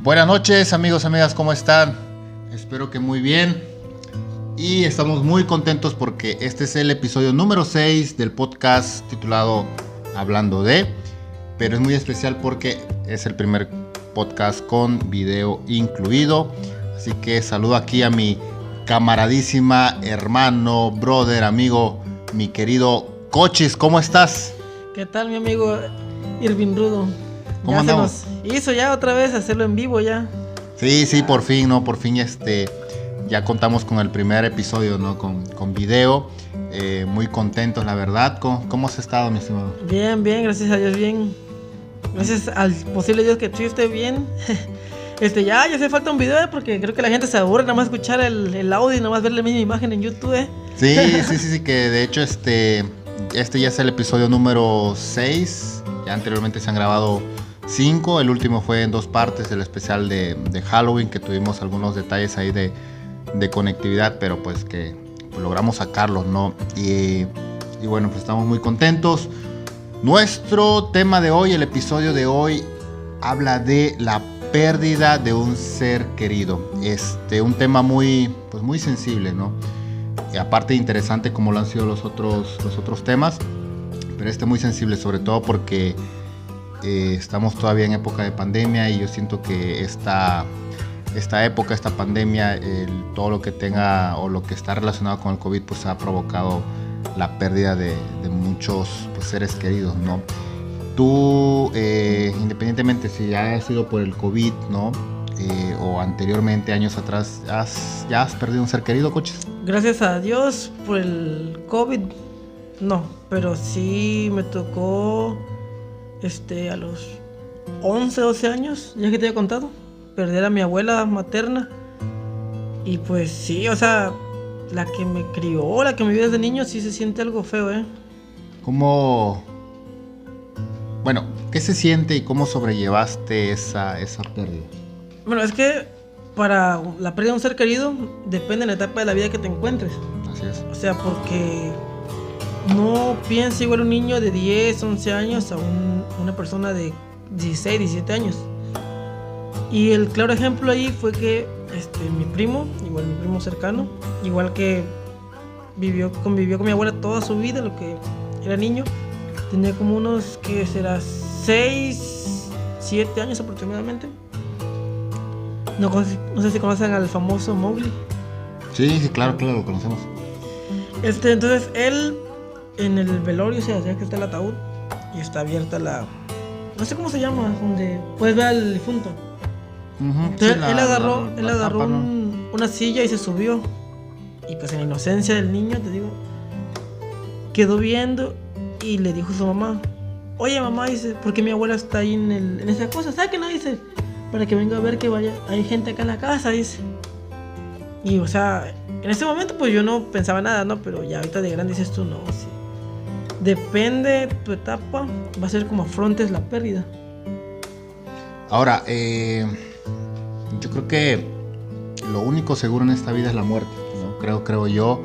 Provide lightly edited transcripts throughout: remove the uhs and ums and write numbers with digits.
Buenas noches, amigos, amigas, ¿cómo están? Espero que muy bien. Y estamos muy contentos porque este es el episodio número 6 del podcast titulado Hablando de. Pero es muy especial porque es el primer podcast con video incluido. Así que saludo aquí a mi camaradísima, hermano, brother, amigo, mi querido Cochis, ¿cómo estás? ¿Qué tal, mi amigo Irving Rudo? ¿Cómo ya andamos? se nos hizo ya otra vez hacerlo en vivo ya. Sí, por fin, ¿no? Por fin ya contamos con el primer episodio, ¿no? Con video. Muy contentos, la verdad. ¿Cómo has estado, mi estimado? Bien, gracias a Dios, bien. Gracias al posible Dios que tú estés bien. Ya hace falta un video, porque creo que la gente se aburre nada más escuchar el audio y nada más ver la misma imagen en YouTube. Sí, que de hecho este ya es el episodio número 6. Ya anteriormente se han grabado 5. El último fue en 2 partes, el especial de Halloween, que tuvimos algunos detalles ahí de conectividad, pero pues que logramos sacarlos, ¿no? Y bueno, pues estamos muy contentos. Nuestro tema de hoy, el episodio de hoy, habla de la pérdida de un ser querido. Un tema muy sensible, ¿no? Y aparte interesante como lo han sido los otros temas, pero muy sensible, sobre todo porque estamos todavía en época de pandemia, y yo siento que esta época, esta pandemia, todo lo que tenga o lo que está relacionado con el COVID, pues ha provocado la pérdida de muchos seres queridos, ¿no? Tú, independientemente si haya sido por el COVID, ¿no? O anteriormente, años atrás, ¿ya has perdido un ser querido, Coches? Gracias a Dios por el COVID, no, pero sí me tocó a los 11, 12 años, ya que te había contado, perder a mi abuela materna. Y pues sí, o sea, la que me crió, la que me vio desde niño, sí se siente algo feo, Bueno, ¿qué se siente y cómo sobrellevaste esa pérdida? Bueno, es que para la pérdida de un ser querido depende de la etapa de la vida que te encuentres. Así es. O sea, porque no piensa igual un niño de 10, 11 años a una persona de 16, 17 años. Y el claro ejemplo ahí fue que mi primo cercano, igual que convivió con mi abuela toda su vida, lo que era niño, tenía como unos, ¿qué será? 6, 7 años aproximadamente. No sé si conocen al famoso Mowgli. Sí, claro, lo conocemos. Entonces él, en el velorio, o sea, ya que está el ataúd y está abierta no sé cómo se llama, donde puedes ver al difunto. Entonces él agarró tapa, ¿no? una silla y se subió. Y pues en la inocencia del niño, te digo, quedó viendo y le dijo a su mamá: oye, mamá, dice, ¿por qué mi abuela está ahí en esa cosa? Sáquenla, dice, para que venga a ver que hay gente acá en la casa, dice. Y o sea, en ese momento pues yo no pensaba nada, ¿no? Pero ya ahorita de grande dices tú, no, sí. Depende tu etapa, va a ser como afrontes la pérdida. Ahora, yo creo que lo único seguro en esta vida es la muerte, ¿no? Creo yo.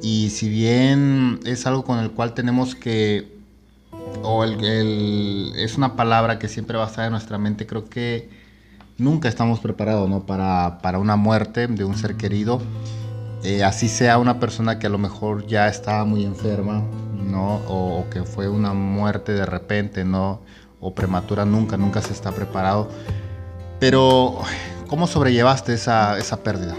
Y si bien es algo con el cual tenemos que, es una palabra que siempre va a estar en nuestra mente, creo que nunca estamos preparados, ¿no? para una muerte de un ser querido. Así sea una persona que a lo mejor ya estaba muy enferma, ¿no? O que fue una muerte de repente, ¿no? O prematura, nunca se está preparado. Pero, ¿cómo sobrellevaste esa pérdida?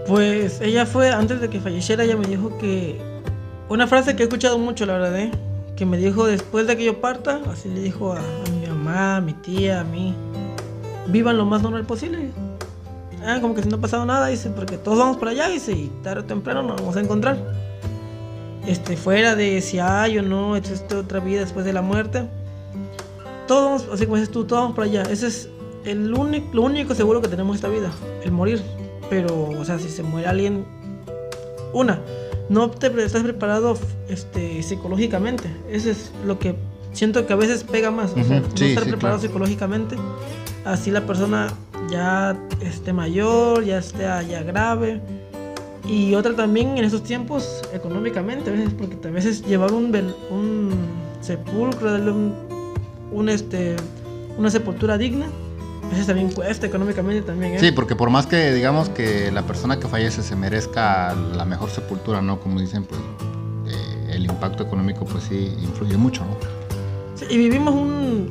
Pues ella antes de que falleciera, ella me dijo que una frase que he escuchado mucho, la verdad, que me dijo: después de que yo parta, así le dijo a mi mamá, a mi tía, a mí: vivan lo más normal posible. Como que si no ha pasado nada, dice, porque todos vamos para allá, dice, y tarde o temprano nos vamos a encontrar. Fuera de si hay o no existe otra vida después de la muerte, todos, así como dices tú, todos vamos para allá. Ese es lo único seguro que tenemos esta vida, el morir. Pero, o sea, si se muere alguien, no te estás preparado psicológicamente. Eso es lo que siento que a veces pega más. O sea, no estar preparado psicológicamente. Así la persona ya esté mayor, ya esté ya grave. Y otra también en esos tiempos, económicamente, a veces, porque a veces llevar un sepulcro, darle una sepultura digna, A veces también cuesta económicamente también, ¿eh? Sí, porque por más que digamos que la persona que fallece se merezca la mejor sepultura, ¿no? Como dicen, pues el impacto económico pues sí influye mucho, ¿no? Sí, y vivimos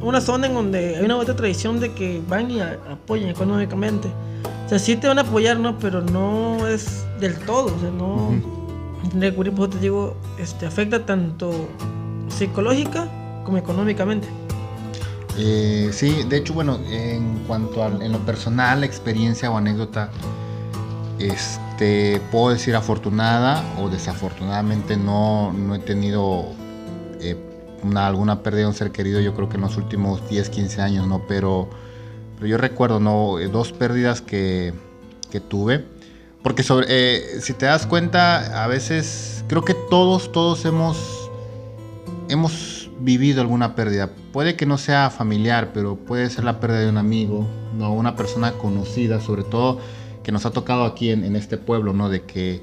una zona en donde hay una otra tradición de que van y apoyan económicamente. O sea, sí te van a apoyar, ¿no? Pero no es del todo, o sea, no... Recurrir, pues te digo, afecta tanto psicológica como económicamente. Sí, de hecho, bueno, en cuanto en lo personal, experiencia o anécdota, puedo decir afortunada o desafortunadamente no he tenido alguna pérdida de un ser querido, yo creo que en los últimos 10, 15 años, ¿no? Pero yo recuerdo, ¿no? Dos pérdidas que tuve. Porque si te das cuenta, a veces creo que todos hemos vivido alguna pérdida. Puede que no sea familiar, pero puede ser la pérdida de un amigo, ¿no? Una persona conocida, sobre todo que nos ha tocado aquí en este pueblo, ¿no? De que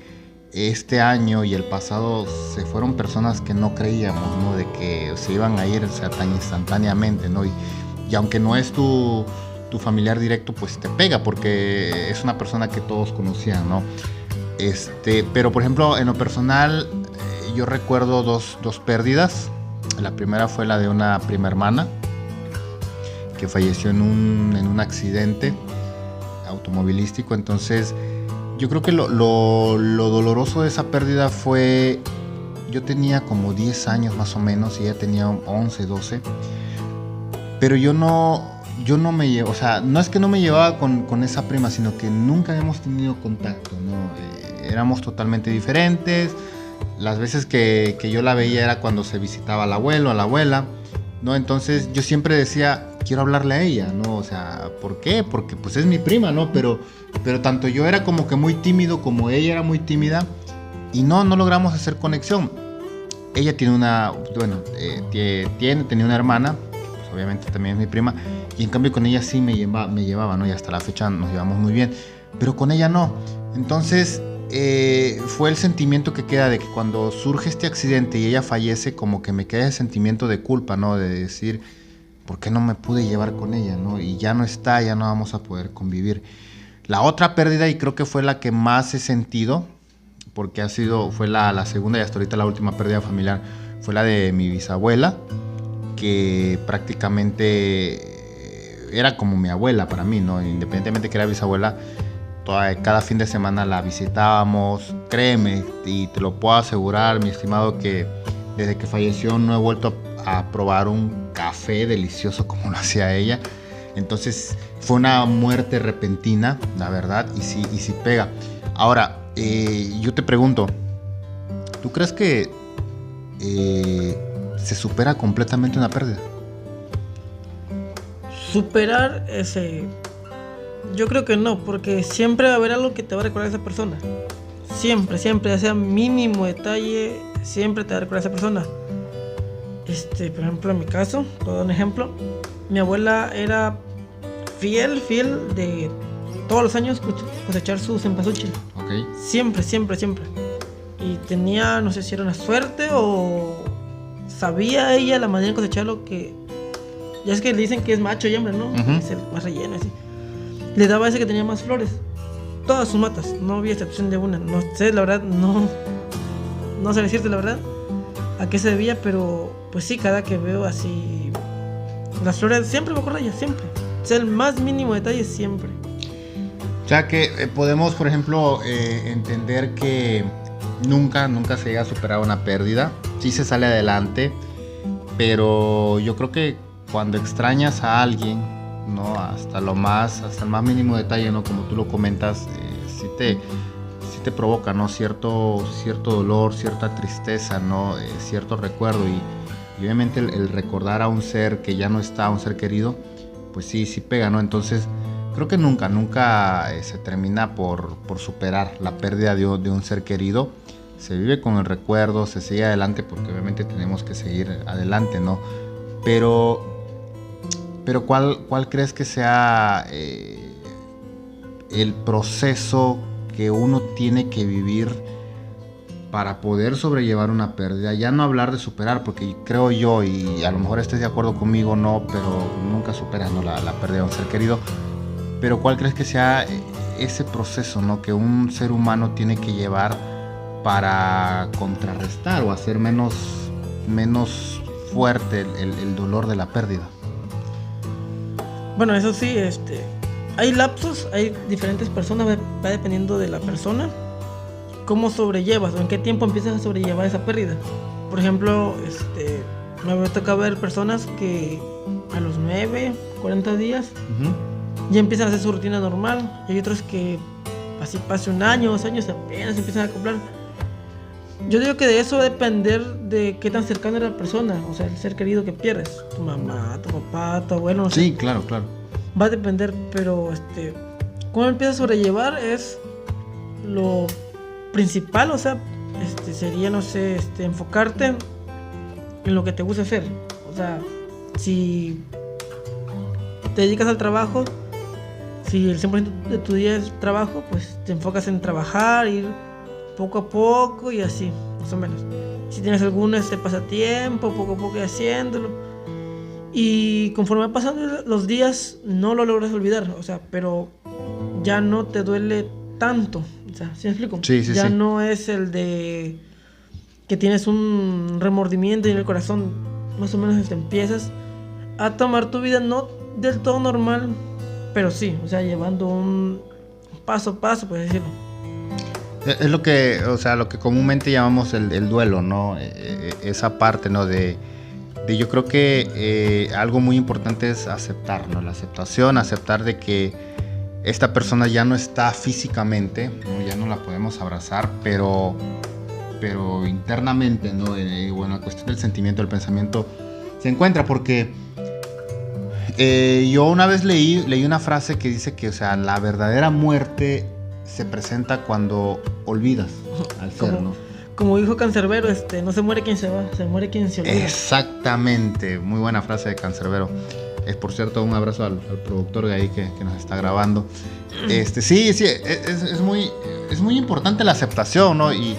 este año y el pasado se fueron personas que no creíamos, ¿no? De que se iban a ir, o sea, tan instantáneamente, ¿no? Y aunque no es tu familiar directo, pues te pega porque es una persona que todos conocían, ¿no? Pero por ejemplo, en lo personal, yo recuerdo dos pérdidas. La primera fue la de una prima hermana que falleció en un accidente automovilístico. Entonces, yo creo que lo doloroso de esa pérdida fue, yo tenía como 10 años más o menos y ella tenía 11, 12, pero yo no me llevo, o sea, no es que no me llevaba con esa prima, sino que nunca hemos tenido contacto, ¿no? Éramos totalmente diferentes. Las veces que yo la veía era cuando se visitaba al abuelo, a la abuela, ¿no? Entonces yo siempre decía, quiero hablarle a ella, ¿no? O sea, ¿por qué? Porque pues es mi prima, ¿no? Pero tanto yo era como que muy tímido como ella era muy tímida y no logramos hacer conexión. Ella tiene tenía una hermana, pues obviamente también es mi prima, y en cambio con ella sí me llevaba, ¿no? Y hasta la fecha nos llevamos muy bien, pero con ella no. Entonces fue el sentimiento que queda de que cuando surge este accidente y ella fallece, como que me queda ese sentimiento de culpa, ¿no? De decir, ¿por qué no me pude llevar con ella, ¿no? Y ya no está, ya no vamos a poder convivir. La otra pérdida, y creo que fue la que más he sentido, porque fue la segunda y hasta ahorita la última pérdida familiar, fue la de mi bisabuela, que prácticamente era como mi abuela para mí, ¿no? Independientemente que era bisabuela, cada fin de semana la visitábamos. Créeme, y te lo puedo asegurar, mi estimado, que desde que falleció no he vuelto a probar un café delicioso como lo hacía ella. Entonces fue una muerte repentina, la verdad, y sí pega. Ahora, yo te pregunto, ¿tú crees que se supera completamente una pérdida? Superar yo creo que no, porque siempre va a haber algo que te va a recordar a esa persona. Siempre, ya sea mínimo detalle, siempre te va a recordar a esa persona. Por ejemplo, en mi caso, te doy un ejemplo. Mi abuela era fiel de todos los años cosechar su cempasúchil. Okay. Siempre. Y tenía, no sé si era una suerte o sabía ella la manera de cosecharlo, que ya es que le dicen que es macho y hembra, ¿no? Es el más relleno, así. Le daba ese que tenía más flores. Todas sus matas, no había excepción de una. No sé, la verdad, no sé decirte la verdad a qué se debía, pero pues sí, cada que veo así las flores, siempre me acuerdo de ella, siempre. O sea, el más mínimo detalle siempre. O sea que podemos, por ejemplo, entender que nunca se llega a superar una pérdida. Sí se sale adelante, pero yo creo que cuando extrañas a alguien, ¿no? Hasta el más mínimo detalle, ¿no? Como tú lo comentas, sí te provoca, ¿no? Cierto dolor, cierta tristeza, ¿no? Cierto recuerdo y obviamente el recordar a un ser que ya no está, un ser querido, pues sí pega, ¿no? Entonces creo que nunca se termina por superar la pérdida de un ser querido. Se vive con el recuerdo, se sigue adelante porque obviamente tenemos que seguir adelante, ¿no? Pero ¿cuál crees que sea el proceso que uno tiene que vivir para poder sobrellevar una pérdida? Ya no hablar de superar, porque creo yo, y a lo mejor estés de acuerdo conmigo, no, pero nunca superas, ¿no? la pérdida de un ser querido. pero ¿cuál crees que sea ese proceso, ¿no?, que un ser humano tiene que llevar para contrarrestar o hacer menos fuerte el dolor de la pérdida? Bueno, eso sí, hay lapsos, hay diferentes personas, va dependiendo de la persona, cómo sobrellevas o en qué tiempo empiezas a sobrellevar esa pérdida. Por ejemplo, me ha tocado ver personas que a los 9, 40 días ya empiezan a hacer su rutina normal, y hay otros que así pase 1 año, 2 años, apenas empiezan a acoplar. Yo digo que de eso va a depender de qué tan cercana era la persona, o sea, el ser querido que pierdes, tu mamá, tu papá, tu abuelo, no sé. Sí, claro. Va a depender, pero cómo empiezas a sobrellevar es lo principal, o sea, sería, no sé, enfocarte en lo que te gusta hacer. O sea, si te dedicas al trabajo, si el 100% de tu día es trabajo, pues te enfocas en trabajar, ir poco a poco y así, más o menos. Si tienes algún pasatiempo, poco a poco ir haciéndolo. Y conforme pasan los días, no lo logras olvidar, o sea, pero ya no te duele tanto. O sea, ¿sí me explico? Sí, ya sí. no es el de que tienes un remordimiento en el corazón, más o menos empiezas a tomar tu vida no del todo normal, pero sí, o sea, llevando un paso a paso, por decirlo. Es lo que, o sea, lo que comúnmente llamamos el duelo, ¿no? Esa parte, ¿no? De yo creo que algo muy importante es aceptar, ¿no? La aceptación, aceptar de que esta persona ya no está físicamente, ¿no? Ya no la podemos abrazar, pero internamente, ¿no? Bueno, la cuestión del sentimiento, del pensamiento se encuentra, porque yo una vez leí una frase que dice que, o sea, la verdadera muerte se presenta cuando olvidas al ser, ¿no? Como dijo Cancerbero, no se muere quien se va, se muere quien se olvida. Exactamente, muy buena frase de Cancerbero. Por cierto, un abrazo al productor de ahí que nos está grabando. Sí, es muy importante la aceptación, ¿no? Y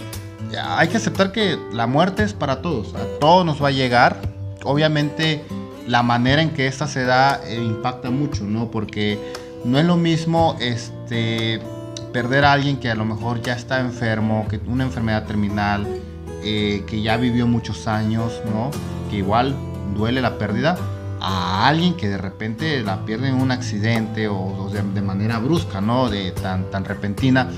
hay que aceptar que la muerte es para todos, a todos nos va a llegar. Obviamente la manera en que esta se da impacta mucho, ¿no? Porque no es lo mismo perder a alguien que a lo mejor ya está enfermo, que una enfermedad terminal, que ya vivió muchos años, ¿no? Que igual duele la pérdida, a alguien que de repente la pierde en un accidente o de manera brusca, ¿no? Tan repentina.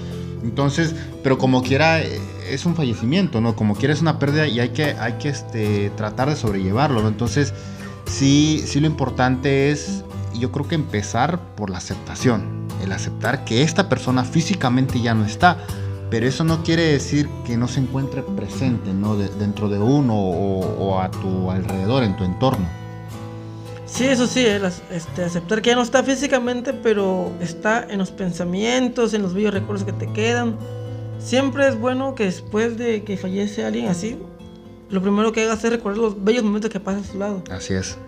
Entonces, pero como quiera es un fallecimiento, ¿no? Como quiera es una pérdida y hay que tratar de sobrellevarlo, ¿no? Entonces, sí lo importante es, yo creo que empezar por la aceptación. El aceptar que esta persona físicamente ya no está, pero eso no quiere decir que no se encuentre presente, ¿no? Dentro de uno o a tu alrededor, en tu entorno. Sí, eso sí, aceptar que ya no está físicamente, pero está en los pensamientos, en los bellos recuerdos que te quedan. Siempre es bueno que después de que fallece alguien así, lo primero que hagas es recordar los bellos momentos que pasas a su lado. Así es.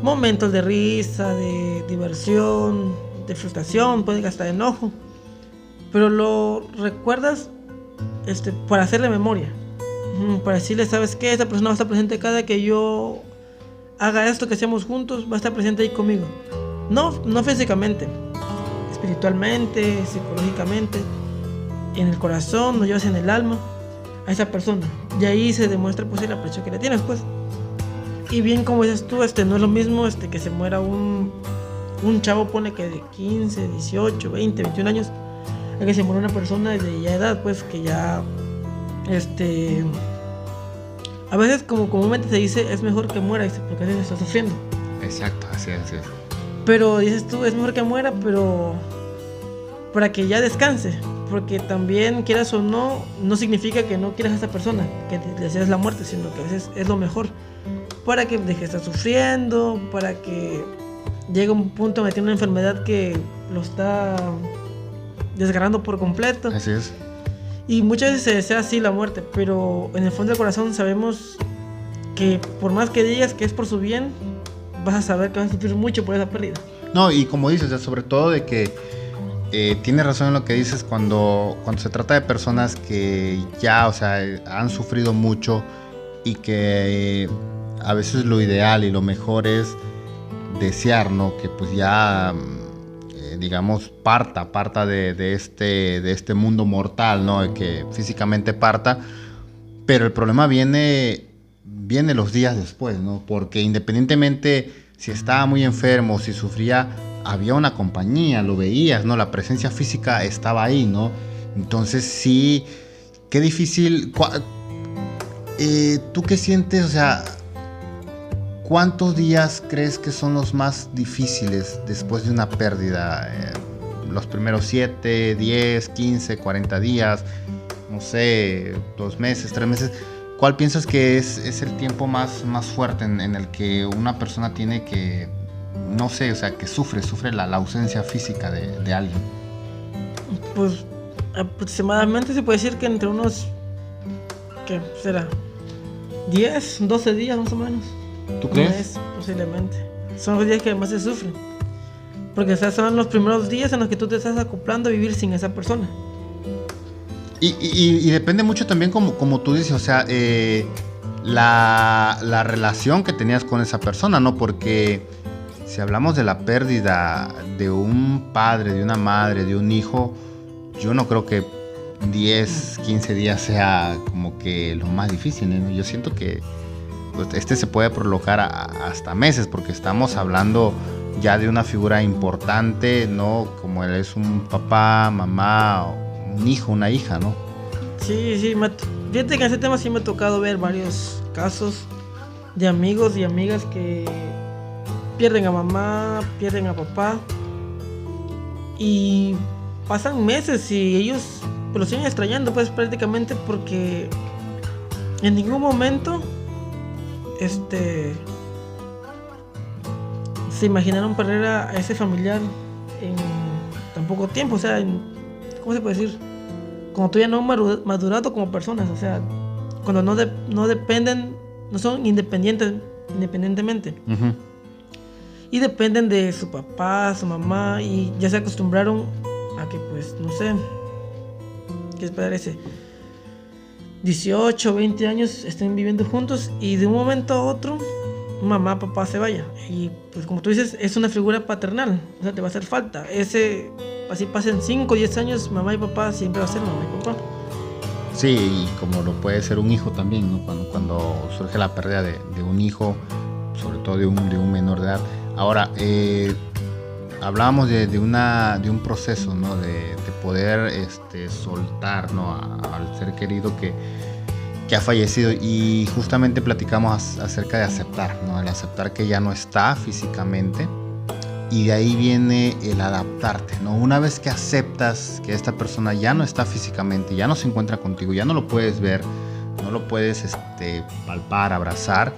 Momentos de risa, de diversión, de frustración, puede que hasta de enojo, pero lo recuerdas para hacerle memoria, para decirle, ¿sabes qué? Esta persona va a estar presente cada que yo haga esto que hacemos juntos, va a estar presente ahí conmigo, no físicamente, espiritualmente, psicológicamente, en el corazón, lo llevas en el alma a esa persona, y ahí se demuestra pues el aprecio que le tienes, pues. Y bien, como dices tú, no es lo mismo que se muera un chavo, pone que de 15, 18, 20, 21 años, a que se muera una persona de ya edad, pues que ya, a veces como comúnmente se dice, es mejor que muera, porque a veces está sufriendo. Exacto, así es. Pero dices tú, es mejor que muera, pero para que ya descanse, porque también, quieras o no significa que no quieras a esa persona, que le deseas la muerte, sino que a veces es lo mejor, para que deje de estar sufriendo, para que llega un punto donde tiene una enfermedad que lo está desgarrando por completo. Así es. Y muchas veces se desea así la muerte, pero en el fondo del corazón sabemos que por más que digas que es por su bien, vas a saber que vas a sufrir mucho por esa pérdida. No, y como dices, sobre todo de que tienes razón en lo que dices cuando se trata de personas que ya, o sea, han sufrido mucho y que a veces lo ideal y lo mejor es desear, ¿no? Que pues ya digamos, parta de este mundo mortal, ¿no? De que físicamente parta, pero el problema viene los días después, ¿no? Porque independientemente si estaba muy enfermo, si sufría, había una compañía, lo veías, ¿no? La presencia física estaba ahí, ¿no? Entonces sí, qué difícil. ¿Tú qué sientes? O sea, ¿cuántos días crees que son los más difíciles después de una pérdida? Los primeros 7, 10, 15, 40 días, no sé, 2 meses, 3 meses. ¿Cuál piensas que es el tiempo más fuerte en el que una persona tiene que, no sé, o sea, que sufre la ausencia física de alguien? Pues aproximadamente se puede decir que entre unos, ¿qué será? 10, 12 días más o menos. ¿Tú crees? Un mes, posiblemente. Son los días que más se sufren. Porque son los primeros días en los que tú te estás acoplando a vivir sin esa persona. Y depende mucho también, como tú dices, o sea, la relación que tenías con esa persona, ¿no? Porque si hablamos de la pérdida de un padre, de una madre, de un hijo, yo no creo que 10, 15 días sea como que lo más difícil, ¿no? Yo siento que pues, se puede prolongar hasta meses, porque estamos hablando ya de una figura importante, ¿no? Como él es un papá, mamá, un hijo, una hija, ¿no? Sí, fíjate que en ese tema sí me ha tocado ver varios casos de amigos y amigas que pierden a mamá, pierden a papá y pasan meses y ellos lo siguen extrañando, pues, prácticamente, porque en ningún momento se imaginaron perder a ese familiar en tan poco tiempo. O sea, ¿cómo se puede decir? Cuando tú ya no has madurado como personas, o sea, cuando no dependen, no son independientemente. Uh-huh. Y dependen de su papá, su mamá, y ya se acostumbraron a que, pues, no sé, ¿qué parece? 18, 20 años estén viviendo juntos y de un momento a otro mamá, papá se vaya. Y pues como tú dices, es una figura paternal, o sea, te va a hacer falta. Así pasen 5, 10 años, mamá y papá siempre va a ser mamá y papá. Sí, y como lo puede ser un hijo también, ¿no? Cuando surge la pérdida de un hijo, sobre todo de un menor de edad. Ahora, hablábamos de un proceso, ¿no? De poder soltar, ¿no? Al ser querido que ha fallecido, y justamente platicamos acerca de aceptar, ¿no? El aceptar que ya no está físicamente, y de ahí viene el adaptarte, ¿no? Una vez que aceptas que esta persona ya no está físicamente, ya no se encuentra contigo, ya no lo puedes ver, no lo puedes palpar, abrazar,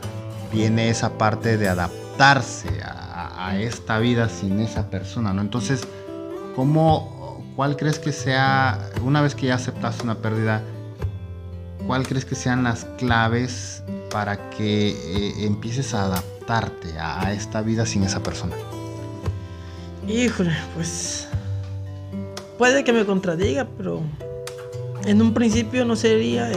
viene esa parte de adaptarse a esta vida sin esa persona, ¿no? Entonces, ¿cuál crees que sea, una vez que ya aceptaste una pérdida, cuál crees que sean las claves para que empieces a adaptarte a esta vida sin esa persona? Híjole, pues puede que me contradiga, pero en un principio no sería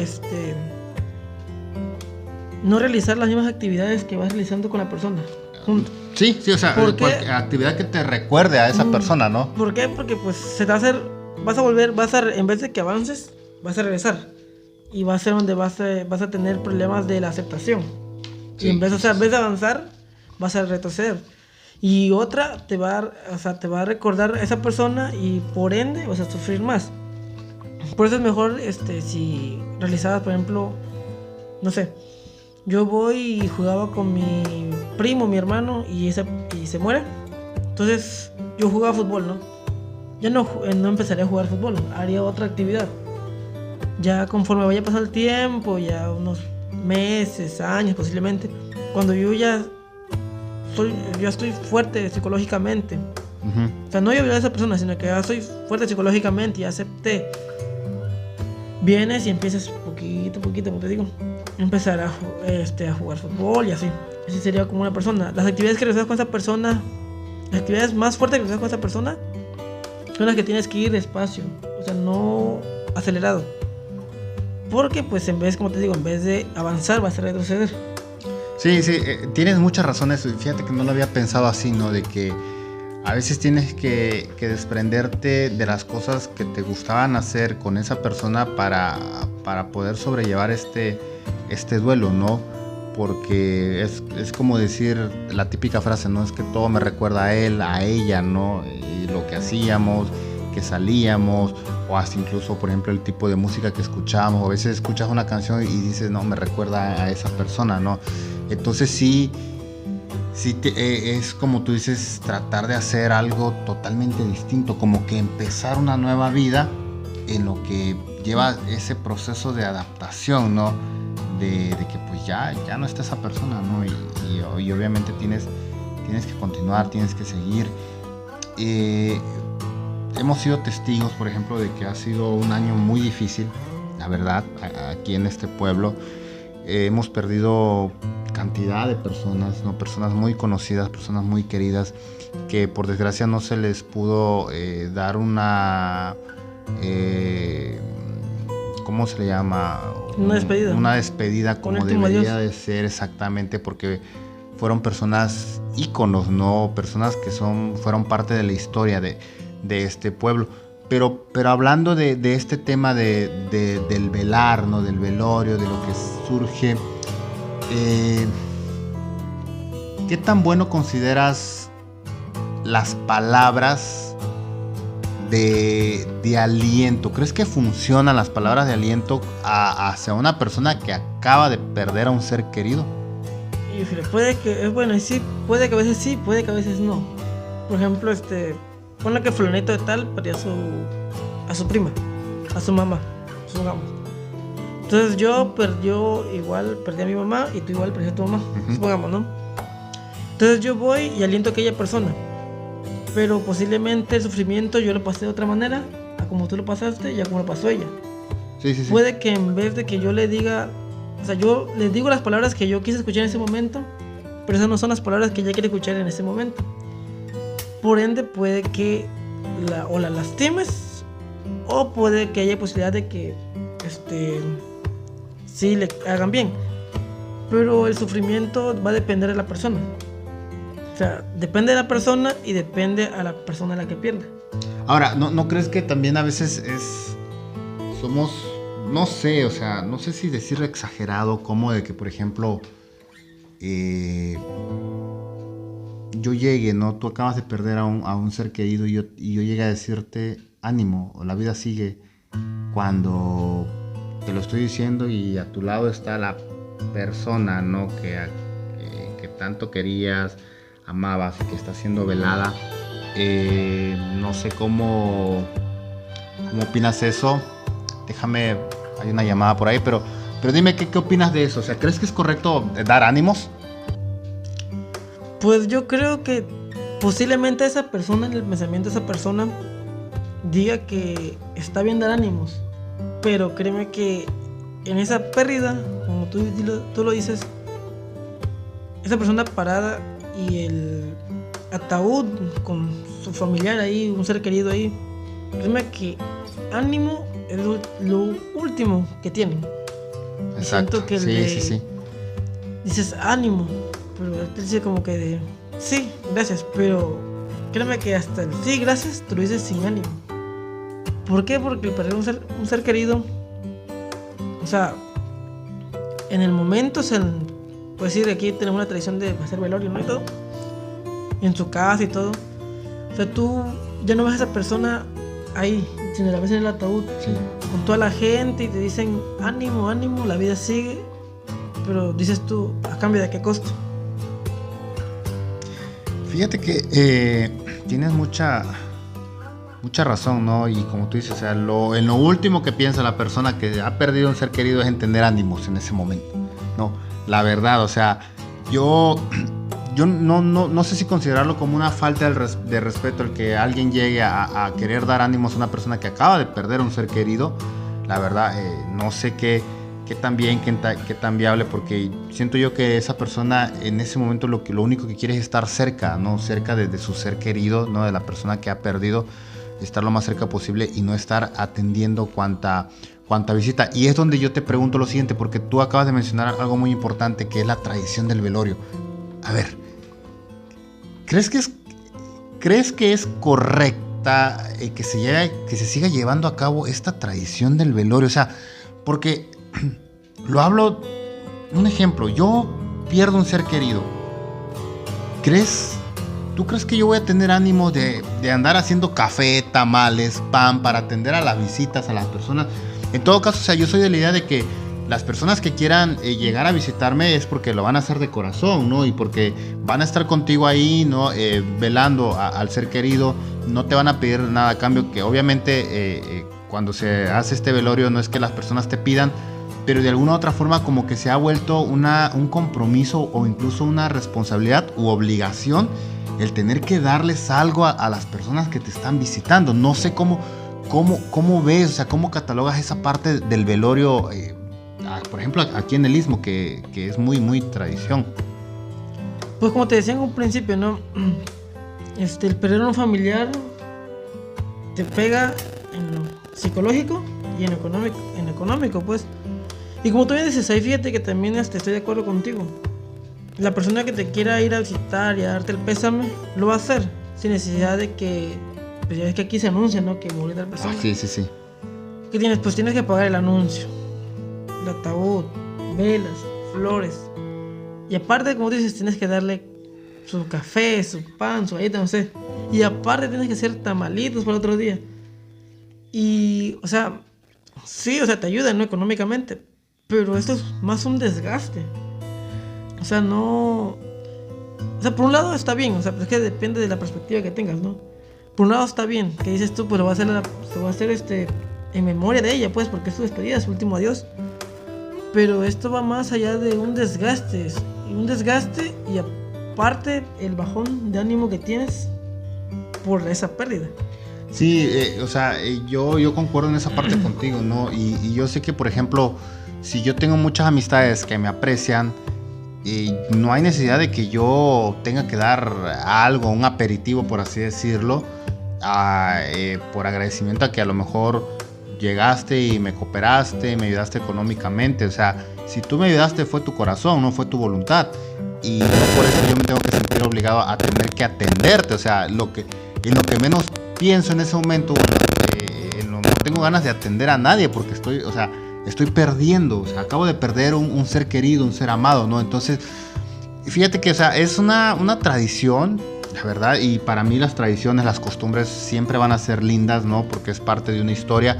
no realizar las mismas actividades que vas realizando con la persona junto. Sí, o sea, cualquier actividad que te recuerde a esa persona, ¿no? ¿Por qué? Porque pues se te va a hacer, en vez de que avances, vas a regresar. Y va a ser donde vas a tener problemas de la aceptación. Sí, y en vez de avanzar, vas a retroceder. Y otra, te va a recordar a esa persona y por ende vas a sufrir más. Por eso es mejor si realizabas, por ejemplo, no sé, yo voy y jugaba con mi primo, mi hermano, y se muere. Entonces yo jugaba fútbol, ¿no? Ya no empezaría a jugar fútbol, haría otra actividad. Ya conforme vaya a pasar el tiempo, ya unos meses, años posiblemente, cuando yo ya estoy fuerte psicológicamente. Uh-huh. O sea, no yo a esa persona, sino que ya estoy fuerte psicológicamente y acepté. Vienes y empiezas poquito, como te digo, empezar a jugar fútbol y así. Así sería como una persona. Las actividades que realizas con esa persona, las actividades más fuertes que realizas con esa persona, son las que tienes que ir despacio, o sea, no acelerado. Porque pues en vez de avanzar vas a retroceder. Sí, tienes muchas razones. Fíjate que no lo había pensado así, ¿no? De que A veces tienes que desprenderte de las cosas que te gustaban hacer con esa persona para poder sobrellevar este duelo, ¿no? Porque es como decir la típica frase, ¿no? Es que todo me recuerda a él, a ella, ¿no? Y lo que hacíamos, que salíamos, o hasta incluso, por ejemplo, el tipo de música que escuchábamos. A veces escuchas una canción y dices, no, me recuerda a esa persona, ¿no? Entonces sí, es como tú dices, tratar de hacer algo totalmente distinto, como que empezar una nueva vida en lo que lleva ese proceso de adaptación, ¿no? De que pues ya no está esa persona, ¿no? Y obviamente tienes que continuar, tienes que seguir. Hemos sido testigos, por ejemplo, de que ha sido un año muy difícil, la verdad, aquí en este pueblo. Hemos perdido cantidad de personas, ¿no? Personas muy conocidas, personas muy queridas, que por desgracia no se les pudo dar una... ¿cómo se le llama? Una despedida como debería de ser, exactamente, porque fueron personas íconos, ¿no? Personas que fueron parte de la historia de este pueblo. Pero hablando de este tema del velar, ¿no? Del velorio, de lo que surge, ¿qué tan bueno consideras las palabras de aliento? ¿Crees que funcionan las palabras de aliento hacia una persona que acaba de perder a un ser querido? Y puede que, bueno, sí, puede que a veces sí, puede que a veces no. Por ejemplo, ponle que fulanito de tal perdió a su prima, a su mamá, supongamos. Entonces yo igual perdí a mi mamá y tú igual perdiste a tu mamá, supongamos, ¿no? Entonces yo voy y aliento a aquella persona, pero posiblemente el sufrimiento yo lo pasé de otra manera, a como tú lo pasaste y a como lo pasó ella. Sí. Puede que en vez de que yo le diga, o sea, yo le digo las palabras que yo quise escuchar en ese momento, pero esas no son las palabras que ella quiere escuchar en ese momento. Por ende puede que o la lastimes, o puede que haya posibilidad de que sí le hagan bien, pero el sufrimiento va a depender de la persona. O sea, depende de la persona y depende a la persona a la que pierde. Ahora, ¿no crees que también a veces somos, no sé, o sea, no sé si decirlo exagerado, como de que, por ejemplo, yo llegue, ¿no? Tú acabas de perder a un ser querido y yo llegue a decirte, ánimo, la vida sigue, cuando te lo estoy diciendo y a tu lado está la persona, ¿no? Que tanto querías, amabas y que está siendo velada. No sé cómo opinas eso. Déjame, hay una llamada por ahí, pero dime qué opinas de eso. O sea, ¿crees que es correcto dar ánimos? Pues yo creo que posiblemente esa persona, en el pensamiento de esa persona, diga que está bien dar ánimos, pero créeme que en esa pérdida, como tú lo dices, esa persona parada y el ataúd con su familiar ahí, un ser querido ahí, créeme que ánimo es lo último que tienen. Exacto. Que sí. Dices ánimo, pero él te dice como que sí, gracias, pero créeme que hasta el sí, gracias, te lo dices sin ánimo. ¿Por qué? Porque perder un ser querido, o sea, en el momento, pues decir, aquí tenemos una tradición de hacer velorio, ¿no? Y todo, en su casa y todo. O sea, tú ya no ves a esa persona ahí, sino la ves en el ataúd, sí, con toda la gente y te dicen, ánimo, ánimo, la vida sigue. Pero dices tú, ¿a cambio de qué costo? Fíjate que tienes mucha razón, ¿no? Y como tú dices, o sea, en lo último que piensa la persona que ha perdido un ser querido es entender ánimos en ese momento, ¿no? La verdad, o sea, yo no sé si considerarlo como una falta de respeto el que alguien llegue a querer dar ánimos a una persona que acaba de perder un ser querido. La verdad, no sé qué tan bien, qué tan viable, porque siento yo que esa persona en ese momento lo único que quiere es estar cerca, ¿no? Cerca de su ser querido, ¿no? De la persona que ha perdido, estar lo más cerca posible y no estar atendiendo cuanta visita. Y es donde yo te pregunto lo siguiente, porque tú acabas de mencionar algo muy importante, que es la tradición del velorio. A ver, ¿crees que ¿crees que es correcta que se siga llevando a cabo esta tradición del velorio? O sea, porque lo hablo, un ejemplo, yo pierdo un ser querido. ¿Tú crees que yo voy a tener ánimo de andar haciendo café, tamales, pan para atender a las visitas, a las personas? En todo caso, o sea, yo soy de la idea de que las personas que quieran llegar a visitarme es porque lo van a hacer de corazón, ¿no? Y porque van a estar contigo ahí, ¿no? Velando al ser querido, no te van a pedir nada a cambio, que obviamente cuando se hace este velorio no es que las personas te pidan, pero de alguna u otra forma como que se ha vuelto un compromiso o incluso una responsabilidad u obligación el tener que darles algo a las personas que te están visitando. No sé cómo ves, o sea, cómo catalogas esa parte del velorio, por ejemplo, aquí en el Istmo, que es muy, muy tradición. Pues como te decía en un principio, ¿no? El perder un familiar te pega en lo psicológico y en lo económico, pues. Y como tú bien dices, ahí fíjate que también estoy de acuerdo contigo. La persona que te quiera ir a visitar y a darte el pésame, lo va a hacer, sin necesidad de que, pues ya ves que aquí se anuncia, ¿no? Que murió tal persona. Sí. ¿Qué tienes? Pues tienes que pagar el anuncio, el ataúd, velas, flores. Y aparte, como dices, tienes que darle su café, su pan, su galleta, no sé. Y aparte tienes que hacer tamalitos para otro día. Y, o sea, sí, o sea, te ayuda, ¿no? Económicamente. Pero esto es más un desgaste. O sea, no... O sea, por un lado está bien, o sea, es que depende de la perspectiva que tengas, ¿no? Por un lado está bien, que dices tú, pues se va a hacer en memoria de ella, pues, porque es su despedida, su último adiós. Pero esto va más allá de un desgaste. Y aparte el bajón de ánimo que tienes por esa pérdida. Sí, o sea, yo concuerdo en esa parte contigo, ¿no? Y yo sé que, por ejemplo, si yo tengo muchas amistades que me aprecian, no hay necesidad de que yo tenga que dar algo, un aperitivo, por así decirlo, por agradecimiento a que a lo mejor llegaste y me cooperaste, me ayudaste económicamente. O sea, si tú me ayudaste fue tu corazón, no fue tu voluntad. Y no por eso yo me tengo que sentir obligado a tener que atenderte. O sea, en lo que menos pienso en ese momento, no tengo ganas de atender a nadie porque estoy perdiendo. O sea, acabo de perder un ser querido, un ser amado, ¿no? Entonces, fíjate que, o sea, es una tradición, la verdad, y para mí las tradiciones, las costumbres siempre van a ser lindas, ¿no? Porque es parte de una historia,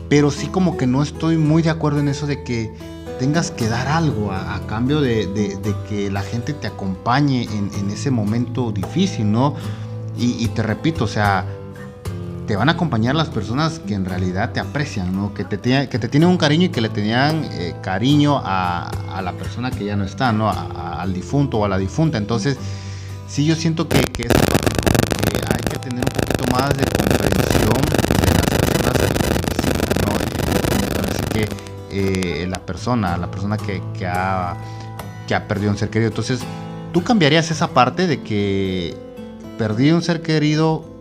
pero sí como que no estoy muy de acuerdo en eso de que tengas que dar algo a cambio de que la gente te acompañe en ese momento difícil, ¿no? Y te repito, o sea, te van a acompañar las personas que en realidad te aprecian, ¿no? Que te tienen un cariño y que le tenían cariño a la persona que ya no está, ¿no? Al difunto o a la difunta. Entonces, sí, yo siento que esa parte hay que tener un poquito más de comprensión de las personas que necesitan, ¿no? Así que la persona que ha perdido un ser querido. Entonces, ¿tú cambiarías esa parte de que perdí un ser querido?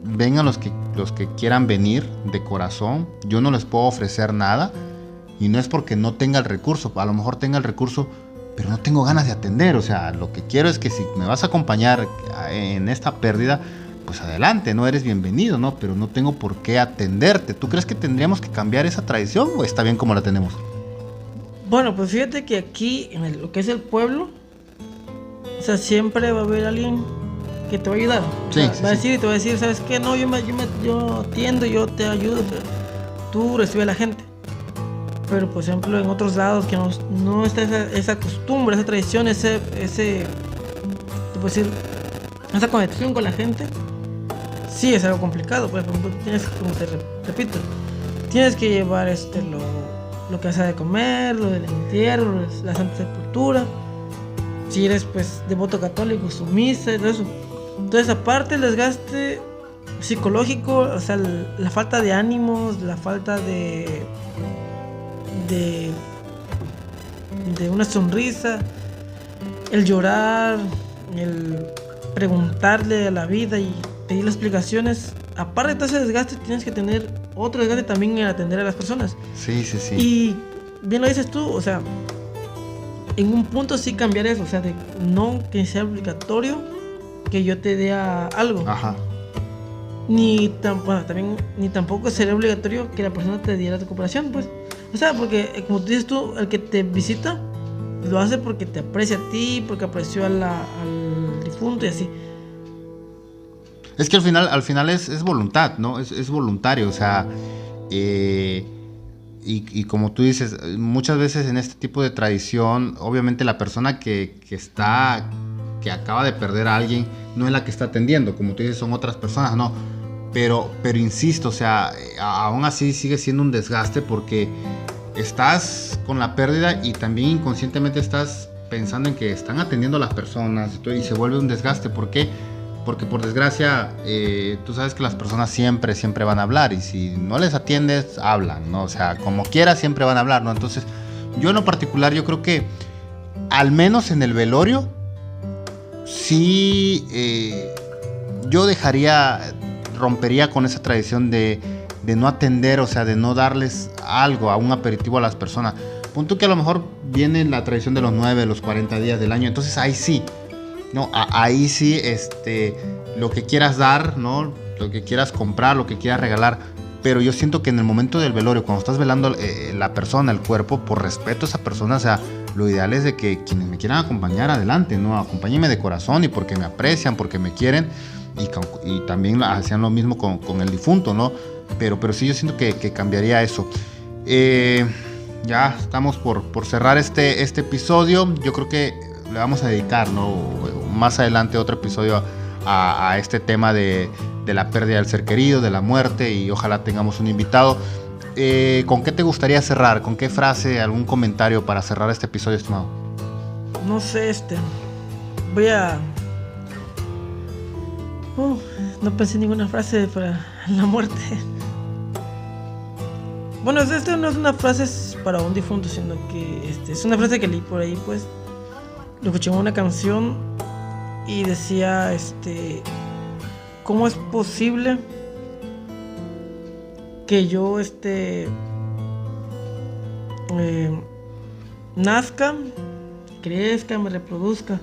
Vengan los que quieran venir de corazón, yo no les puedo ofrecer nada, y no es porque no tenga el recurso, a lo mejor tenga el recurso, pero no tengo ganas de atender. O sea, lo que quiero es que si me vas a acompañar en esta pérdida, pues adelante, no eres bienvenido, ¿no? Pero no tengo por qué atenderte. ¿Tú crees que tendríamos que cambiar esa tradición o está bien como la tenemos? Bueno, pues fíjate que aquí, en lo que es el pueblo, o sea, siempre va a haber alguien que te va a ayudar. Sí, o sea, sí, va a sí. decir y te va a decir, ¿sabes qué? No, yo atiendo, yo te ayudo, pero tú recibes a la gente. Pero por ejemplo en otros lados que no está esa costumbre, esa tradición, te puedo decir, esa conexión con la gente, sí es algo complicado. Por ejemplo, tienes, como te repito, tienes que llevar lo que hace de comer, lo del entierro, la Santa Sepultura. Si eres pues devoto católico, su misa y todo eso. Entonces, aparte el desgaste psicológico, o sea, la falta de ánimos, la falta de una sonrisa, el llorar, el preguntarle a la vida y pedir explicaciones. Aparte de todo ese desgaste, tienes que tener otro desgaste también en atender a las personas. Sí. Y bien lo dices tú, o sea, en un punto sí cambiar eso, o sea, de no que sea obligatorio, que yo te dé algo. Ajá. Ni tampoco sería obligatorio que la persona te diera tu cooperación, pues. O sea, porque como tú dices tú, el que te visita lo hace porque te aprecia a ti, porque apreció al difunto y así. Es que al final es voluntad, ¿no? Es voluntario, o sea, y como tú dices, muchas veces en este tipo de tradición, obviamente la persona que acaba de perder a alguien, no es la que está atendiendo, como tú dices, son otras personas, no. Pero insisto, o sea, aún así sigue siendo un desgaste porque estás con la pérdida y también inconscientemente estás pensando en que están atendiendo a las personas y se vuelve un desgaste. ¿Por qué? Porque por desgracia, tú sabes que las personas siempre van a hablar y si no les atiendes, hablan, ¿no? O sea, como quiera siempre van a hablar, ¿no? Entonces, yo en lo particular, yo creo que al menos en el velorio, sí, yo rompería con esa tradición de no atender, o sea, de no darles algo, a un aperitivo a las personas. Punto que a lo mejor viene la tradición de los 9, los 40 días del año, entonces ahí sí, no, ahí sí, lo que quieras dar, ¿no? Lo que quieras comprar, lo que quieras regalar. Pero yo siento que en el momento del velorio, cuando estás velando la persona, el cuerpo, por respeto a esa persona, o sea, lo ideal es de que quienes me quieran acompañar, adelante, ¿no? Acompáñenme de corazón y porque me aprecian, porque me quieren. Y también hacían lo mismo con el difunto, ¿no? Pero sí, yo siento que cambiaría eso. Ya estamos por cerrar este episodio. Yo creo que le vamos a dedicar, ¿no? Más adelante otro episodio a este tema de la pérdida del ser querido, de la muerte, y ojalá tengamos un invitado. ¿Con qué te gustaría cerrar? ¿Con qué frase, algún comentario para cerrar este episodio, estimado? No sé, voy a... no pensé en ninguna frase para la muerte. Bueno, esto no es una frase para un difunto, sino que es una frase que leí por ahí, pues. Lo escuché en una canción y decía, ¿cómo es posible que yo, nazca, crezca, me reproduzca?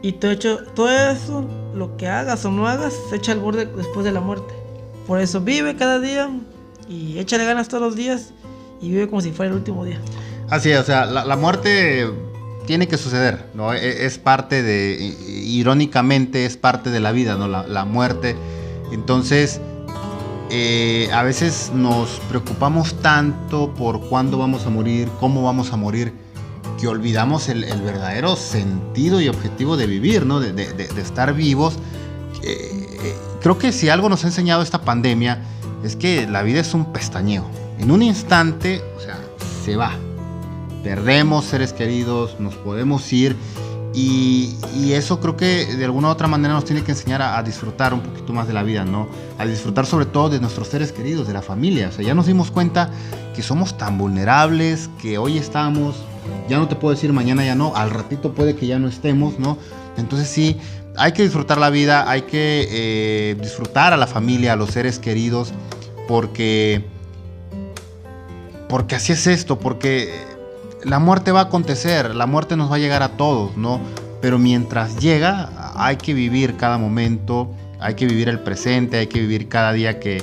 Y todo eso, lo que hagas o no hagas, se echa al borde después de la muerte. Por eso vive cada día y échale ganas todos los días y vive como si fuera el último día. Así es, o sea, la muerte tiene que suceder, ¿no? Es parte irónicamente, es parte de la vida, ¿no? La muerte. Entonces, a veces nos preocupamos tanto por cuándo vamos a morir, cómo vamos a morir, que olvidamos el verdadero sentido y objetivo de vivir, ¿no? De estar vivos. Creo que si algo nos ha enseñado esta pandemia es que la vida es un pestañeo. En un instante, o sea, se va. Perdemos seres queridos, nos podemos ir y eso creo que de alguna u otra manera nos tiene que enseñar a disfrutar un poquito más de la vida, ¿no? A disfrutar sobre todo de nuestros seres queridos, de la familia. O sea, ya nos dimos cuenta que somos tan vulnerables, que hoy estamos, ya no te puedo decir mañana ya no, al ratito puede que ya no estemos, ¿no? Entonces sí, hay que disfrutar la vida, hay que disfrutar a la familia, a los seres queridos, porque así es esto, porque la muerte va a acontecer, la muerte nos va a llegar a todos, ¿no? Pero mientras llega, hay que vivir cada momento, hay que vivir el presente, hay que vivir cada día que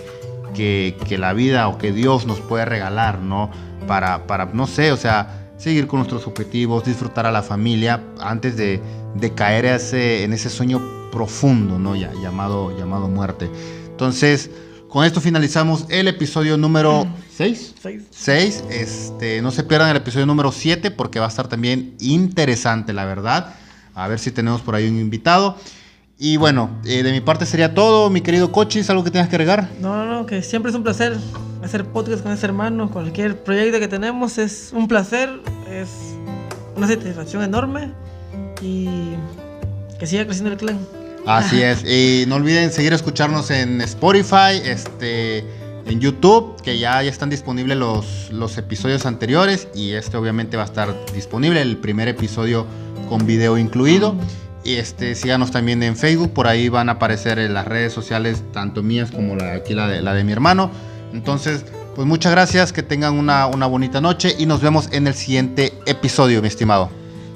la vida o que Dios nos puede regalar, ¿no? Para no sé, o sea, seguir con nuestros objetivos, disfrutar a la familia antes de caer en ese sueño profundo, ¿no? Llamado muerte. Entonces, con esto finalizamos el episodio número 6. No se pierdan el episodio número 7 porque va a estar también interesante, la verdad. A ver si tenemos por ahí un invitado. Y bueno, de mi parte sería todo, mi querido Cochis, ¿algo que tengas que agregar? No, que siempre es un placer hacer podcast con ese hermano. Cualquier proyecto que tenemos es un placer, es una satisfacción enorme y que siga creciendo el clan. Así es, y no olviden seguir escucharnos en Spotify, en YouTube, que ya están disponibles los episodios anteriores y obviamente va a estar disponible el primer episodio con video incluido. Y síganos también en Facebook, por ahí van a aparecer en las redes sociales, tanto mías como la de mi hermano. Entonces, pues muchas gracias, que tengan una bonita noche y nos vemos en el siguiente episodio, mi estimado.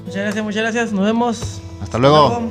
Muchas gracias, nos vemos. Hasta luego.